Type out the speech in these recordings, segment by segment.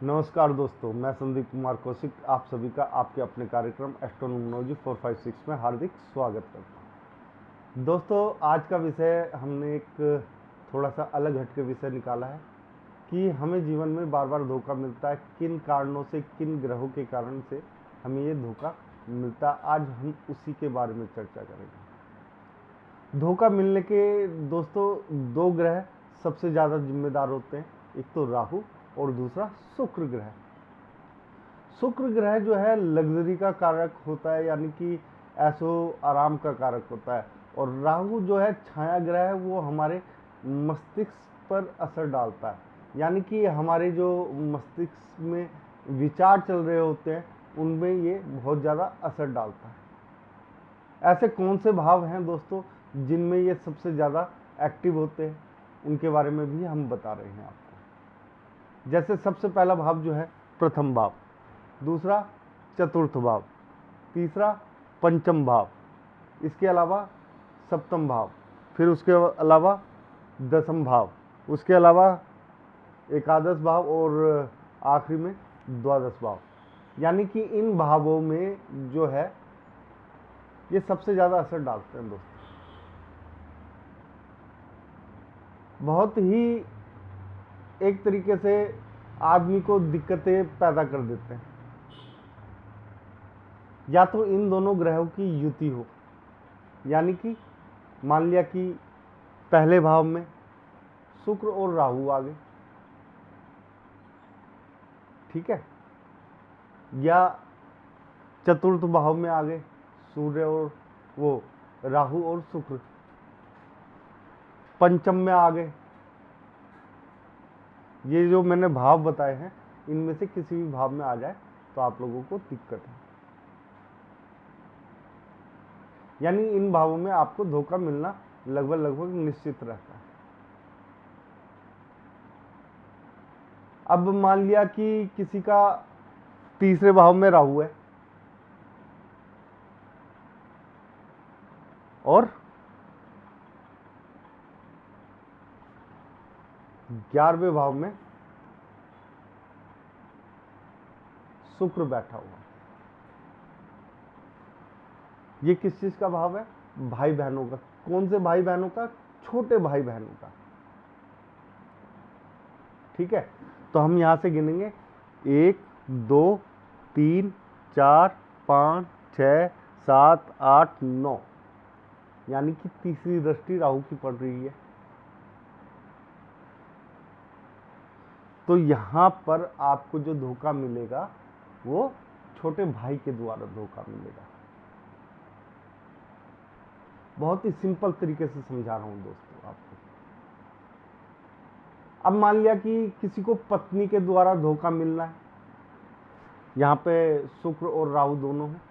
नमस्कार दोस्तों, मैं संदीप कुमार कौशिक आप सभी का आपके अपने कार्यक्रम एस्ट्रोनोमोलॉजी 456 में हार्दिक स्वागत करता हूं। दोस्तों, आज का विषय हमने एक थोड़ा सा अलग हटके विषय निकाला है कि हमें जीवन में बार बार धोखा मिलता है। किन कारणों से, किन ग्रहों के कारण से हमें ये धोखा मिलता है, आज हम उसी के बारे में चर्चा करेंगे। धोखा मिलने के दोस्तों दो ग्रह सबसे ज़्यादा जिम्मेदार होते हैं, एक तो राहु और दूसरा शुक्र ग्रह। शुक्र ग्रह जो है लग्जरी का कारक होता है, यानी कि ऐशो आराम का कारक होता है, और राहु जो है छाया ग्रह है, वो हमारे मस्तिष्क पर असर डालता है, यानी कि हमारे जो मस्तिष्क में विचार चल रहे होते हैं उनमें ये बहुत ज़्यादा असर डालता है। ऐसे कौन से भाव हैं दोस्तों जिनमें ये सबसे ज़्यादा एक्टिव होते हैं, उनके बारे में भी हम बता रहे हैं आपको। जैसे सबसे पहला भाव जो है प्रथम भाव, दूसरा चतुर्थ भाव, तीसरा पंचम भाव, इसके अलावा सप्तम भाव, फिर उसके अलावा दसम भाव, उसके अलावा एकादश भाव और आखिरी में द्वादश भाव। यानी कि इन भावों में जो है ये सबसे ज़्यादा असर डालते हैं दोस्तों। बहुत ही एक तरीके से आदमी को दिक्कतें पैदा कर देते हैं। या तो इन दोनों ग्रहों की युति हो, यानी कि मान लिया कि पहले भाव में शुक्र और राहु आ गए, ठीक है, या चतुर्थ भाव में आ गए सूर्य और वो राहु और शुक्र, पंचम में आ गए। ये जो मैंने भाव बताए हैं इनमें से किसी भी भाव में आ जाए तो आप लोगों को दिक्कत है, यानी इन भावों में आपको धोखा मिलना लगभग निश्चित रहता है। अब मान लिया कि किसी का तीसरे भाव में राहु है और 11वें भाव में शुक्र बैठा हुआ। ये किस चीज का भाव है? भाई बहनों का। कौन से भाई बहनों का? छोटे भाई बहनों का, ठीक है। तो हम यहां से गिनेंगे 1 2 3 4 5 6 7 8 9, यानी कि तीसरी दृष्टि राहु की पड़ रही है। तो यहां पर आपको जो धोखा मिलेगा वो छोटे भाई के द्वारा धोखा मिलेगा। बहुत ही सिंपल तरीके से समझा रहा हूं दोस्तों आपको। अब मान लिया कि किसी को पत्नी के द्वारा धोखा मिलना है, यहां पे शुक्र और राहु दोनों हैं,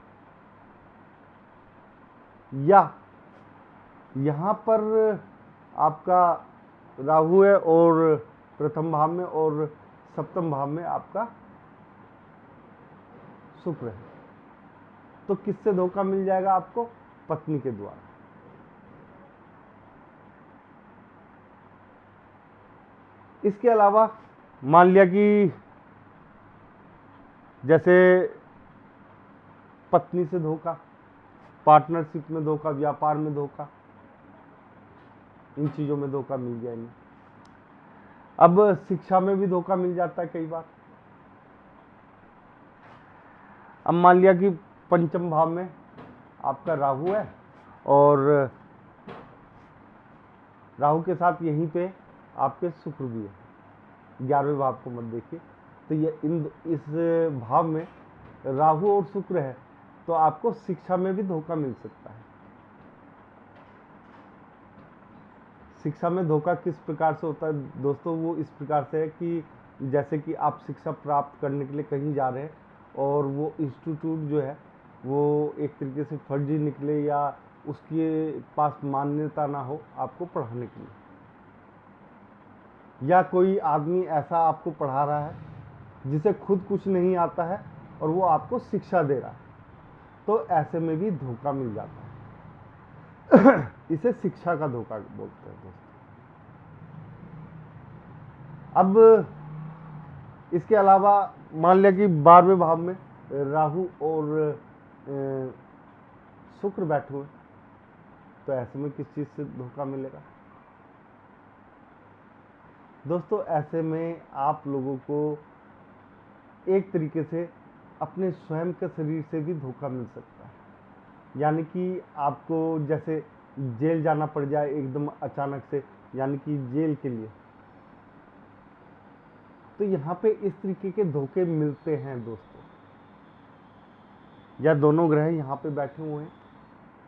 या यहां पर आपका राहु है और प्रथम भाव में और सप्तम भाव में आपका शुक्र है, तो किससे धोखा मिल जाएगा आपको? पत्नी के द्वारा। इसके अलावा मान लिया कि जैसे पत्नी से धोखा, पार्टनरशिप में धोखा, व्यापार में धोखा, इन चीजों में धोखा मिल गया इन्हें। अब शिक्षा में भी धोखा मिल जाता है कई बार। अब मान लिया कि पंचम भाव में आपका राहु है और राहु के साथ यहीं पे आपके शुक्र भी है। 11वें भाव को मत देखिए, तो ये इस भाव में राहु और शुक्र है, तो आपको शिक्षा में भी धोखा मिल सकता है। शिक्षा में धोखा किस प्रकार से होता है दोस्तों? वो इस प्रकार से है कि जैसे कि आप शिक्षा प्राप्त करने के लिए कहीं जा रहे हैं और वो इंस्टीट्यूट जो है वो एक तरीके से फर्जी निकले या उसके पास मान्यता ना हो आपको पढ़ाने के लिए, या कोई आदमी ऐसा आपको पढ़ा रहा है जिसे खुद कुछ नहीं आता है और वो आपको शिक्षा दे रहा है, तो ऐसे में भी धोखा मिल जाता है। इसे शिक्षा का धोखा बोलते हैं दोस्तों। अब इसके अलावा मान लिया कि 12वें भाव में राहु और शुक्र बैठे हुए, तो ऐसे में किस चीज़ से धोखा मिलेगा दोस्तों? ऐसे में आप लोगों को एक तरीके से अपने स्वयं के शरीर से भी धोखा मिल सकता है। यानी कि आपको जैसे जेल जाना पड़ जाए एकदम अचानक से, यानी कि जेल के लिए, तो यहाँ पे इस तरीके के धोखे मिलते हैं दोस्तों। या दोनों ग्रह यहाँ पे बैठे हुए हैं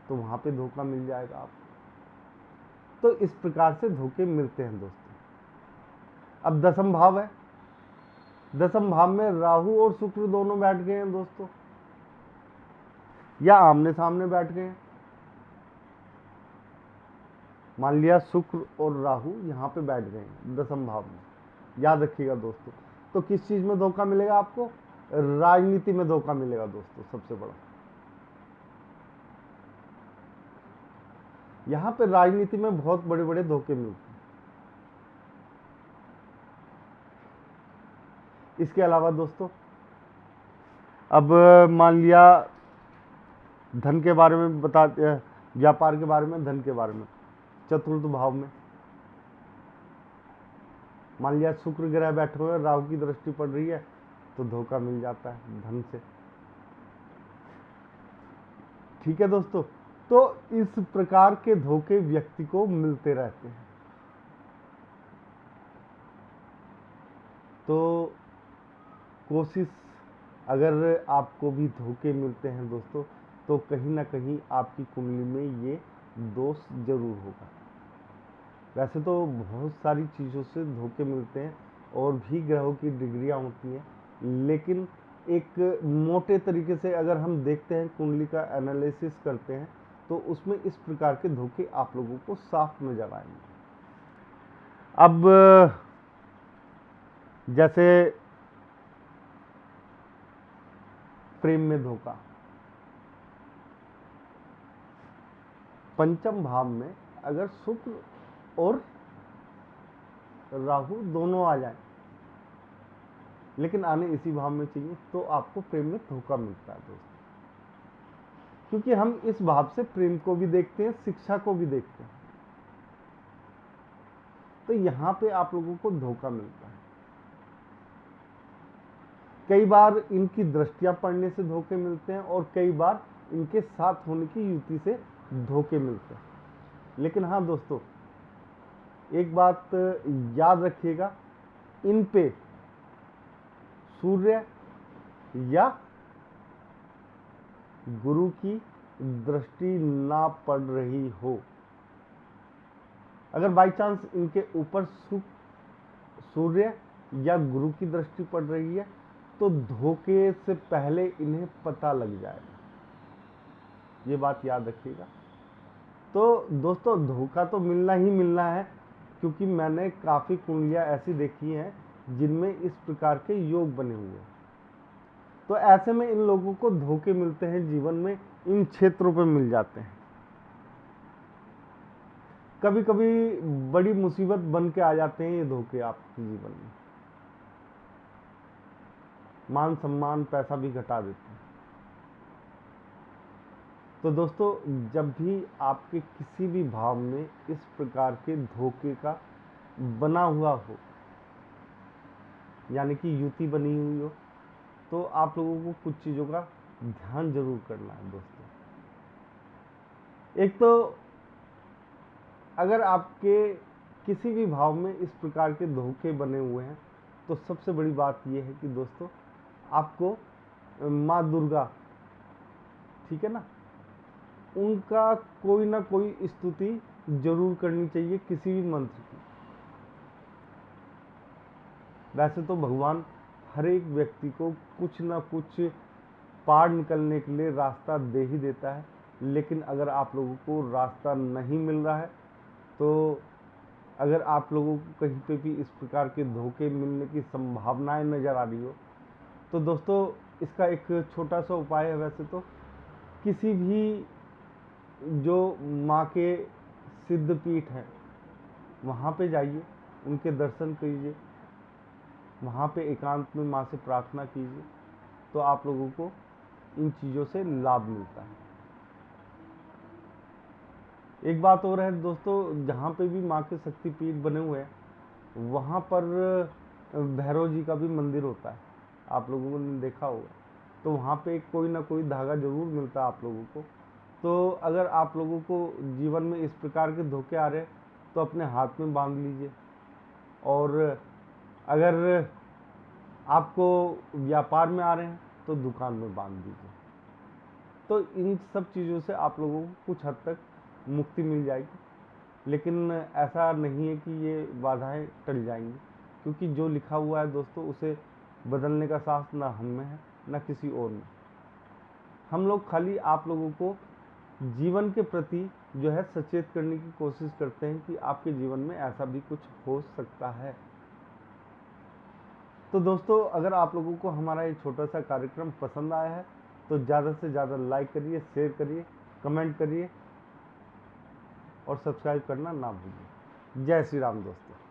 तो वहाँ पे धोखा मिल जाएगा आपको। तो इस प्रकार से धोखे मिलते हैं दोस्तों। अब 10वां भाव है, 10वां भाव में राहु और शुक्र दोनों बैठ गए हैं दोस्तों, या आमने सामने बैठ गए हैं। मान लिया शुक्र और राहु यहाँ पे बैठ गए हैं 10वां भाव में। याद रखिएगा दोस्तों, तो किस चीज में धोखा मिलेगा आपको? राजनीति में धोखा मिलेगा दोस्तों, सबसे बड़ा। यहाँ पे राजनीति में बहुत बड़े बड़े धोखे मिलते हैं। इसके अलावा दोस्तों, अब मान लिया धन के बारे में बताते हैं, व्यापार के बारे में, धन के बारे में, चतुर्थ भाव में मान लिया शुक्र ग्रह बैठे हुए, राहु की दृष्टि पड़ रही है, तो धोखा मिल जाता है धन से। ठीक है दोस्तों, तो इस प्रकार के धोखे व्यक्ति को मिलते रहते हैं। तो कोशिश, अगर आपको भी धोखे मिलते हैं दोस्तों, तो कहीं ना कहीं आपकी कुंडली में ये दोष जरूर होगा। वैसे तो बहुत सारी चीज़ों से धोखे मिलते हैं और भी ग्रहों की डिग्रियां होती हैं, लेकिन एक मोटे तरीके से अगर हम देखते हैं, कुंडली का एनालिसिस करते हैं, तो उसमें इस प्रकार के धोखे आप लोगों को साफ नजर आएंगे। अब जैसे प्रेम में धोखा, 5वें भाव में अगर शुक्र और राहु दोनों आ जाए, लेकिन आने इसी भाव में चाहिए, तो आपको प्रेम में धोखा मिलता है दोस्तों। क्योंकि हम इस भाव से प्रेम को भी देखते हैं, शिक्षा को भी देखते हैं, तो यहां पे आप लोगों को धोखा मिलता है। कई बार इनकी दृष्टियां पड़ने से धोखे मिलते हैं और कई बार इनके साथ होने की युति से धोखे मिलते हैं। लेकिन हाँ दोस्तों, एक बात याद रखिएगा, इन पे सूर्य या गुरु की दृष्टि ना पड़ रही हो। अगर बाई चांस इनके ऊपर सूर्य या गुरु की दृष्टि पड़ रही है, तो धोखे से पहले इन्हें पता लग जाएगा। ये बात याद रखिएगा। तो दोस्तों, धोखा तो मिलना ही मिलना है, क्योंकि मैंने काफ़ी कुंडलियाँ ऐसी देखी हैं जिनमें इस प्रकार के योग बने हुए हैं। तो ऐसे में इन लोगों को धोखे मिलते हैं जीवन में, इन क्षेत्रों पे मिल जाते हैं। कभी कभी बड़ी मुसीबत बन के आ जाते हैं ये धोखे आपके जीवन में, मान सम्मान पैसा भी घटा देते हैं। तो दोस्तों, जब भी आपके किसी भी भाव में इस प्रकार के धोखे का बना हुआ हो, यानी कि युति बनी हुई हो, तो आप लोगों को कुछ चीज़ों का ध्यान जरूर करना है दोस्तों। एक तो अगर आपके किसी भी भाव में इस प्रकार के धोखे बने हुए हैं, तो सबसे बड़ी बात यह है कि दोस्तों, आपको माँ दुर्गा, ठीक है ना, उनका कोई ना कोई स्तुति जरूर करनी चाहिए, किसी भी मंत्र की। वैसे तो भगवान हर एक व्यक्ति को कुछ ना कुछ पार निकलने के लिए रास्ता दे ही देता है, लेकिन अगर आप लोगों को रास्ता नहीं मिल रहा है, तो अगर आप लोगों को कहीं पे भी इस प्रकार के धोखे मिलने की संभावनाएं नज़र आ रही हो, तो दोस्तों, इसका एक छोटा सा उपाय है। वैसे तो किसी भी जो माँ के सिद्ध पीठ हैं, वहाँ पे जाइए, उनके दर्शन कीजिए, वहाँ पे एकांत में माँ से प्रार्थना कीजिए, तो आप लोगों को इन चीज़ों से लाभ मिलता है। एक बात और है दोस्तों, जहाँ पे भी माँ के शक्तिपीठ बने हुए हैं वहाँ पर भैरव जी का भी मंदिर होता है, आप लोगों ने देखा होगा। तो वहाँ पे कोई ना कोई धागा जरूर मिलता है आप लोगों को। तो अगर आप लोगों को जीवन में इस प्रकार के धोखे आ रहे हैं तो अपने हाथ में बांध लीजिए, और अगर आपको व्यापार में आ रहे हैं तो दुकान में बांध दीजिए। तो इन सब चीज़ों से आप लोगों को कुछ हद तक मुक्ति मिल जाएगी, लेकिन ऐसा नहीं है कि ये बाधाएं टल जाएंगी, क्योंकि जो लिखा हुआ है दोस्तों उसे बदलने का साहस ना हम में है ना किसी और में। हम लोग खाली आप लोगों को जीवन के प्रति जो है सचेत करने की कोशिश करते हैं कि आपके जीवन में ऐसा भी कुछ हो सकता है। तो दोस्तों, अगर आप लोगों को हमारा ये छोटा सा कार्यक्रम पसंद आया है तो ज़्यादा से ज़्यादा लाइक करिए, शेयर करिए, कमेंट करिए और सब्सक्राइब करना ना भूलिए। जय श्री राम दोस्तों।